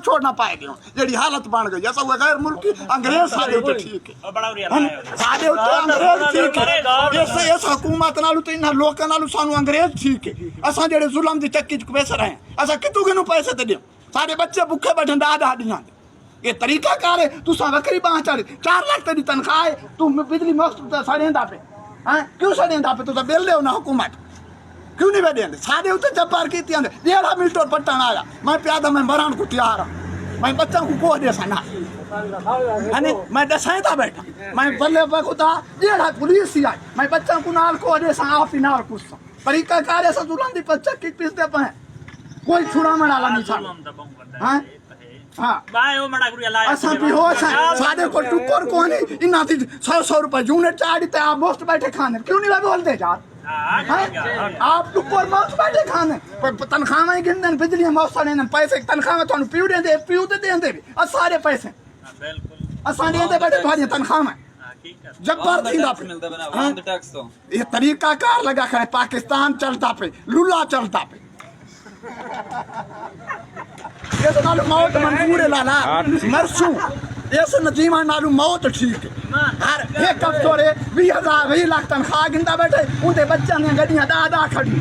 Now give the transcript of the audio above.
छोड़ना पाएगी जेडी हालत बन गई असा गैर मुल्की अंग्रेज साडे उत्ते ठीक है साडे उत्ते अंग्रेज ठीक है इस हुकूमत नालू ते इन्हां लोकां नालू सानू अंग्रेज ठीक है असा जेडे जुल्म दी चक्की च पैसे रहे असा कितों किनू पैसे ते दियो साडे बच्चे भुखे बैठे दादा दियां ये तरीका कार है तुसा वक्री बाह चढ़ 4 लाख तेरी तनख्वाह है तू बिजली मुफ्त सड़ेंदा पे हैं क्यों सड़ेंदा पे तुसा बिल देओ ना हुकूमत क्यों नहीं देंदे साडे उत्ते जब्बार कीती आंदे 1.5 मिनट और पट्टन आया मैं प्यादा मैं मरण को तैयार हूं मैं बच्चा को को दे सना है मैं दसाई था बैठा मैं बल्ले पे खुदा 1.5 पुलिस ही आई मैं बच्चा को नाल को दे सा आप ही नाल कुछ तरीका कार ऐसा जुल्म दी बच्चा की पिस दे पे कोई छुड़ावण वाला नहीं था हैं हां बाय ओ मड़ा गुरु इलाज असा भी हो साडे को टुकर को नहीं इना थी 100 रुपए यूनिट चाड़ी ते आप मुफ्त बैठे खाने क्यों नहीं बोलते यार आप टुकर मुफ्त बैठे खाने तनख्वाह गिनदे बिजली मुफ्त ने पैसे तनख्वाह थानू पीऊ ते देंदे भी सारे पैसे बिल्कुल असा देंदे बैठे तुम्हारी तनख्वाह जब्बर थी टैक्स तो ये तरीका कार लगा करे पाकिस्तान चलता पे लुला चलता पे ये तो नालू मौत मंजूर है लाला मरसू इस नजीमा नालू मौत ठीक है हर एक अफसर 20,000 20 लाख तनख्वाह गिनदा बैठे उनके बच्चा ने गड्डियां दा खड़ी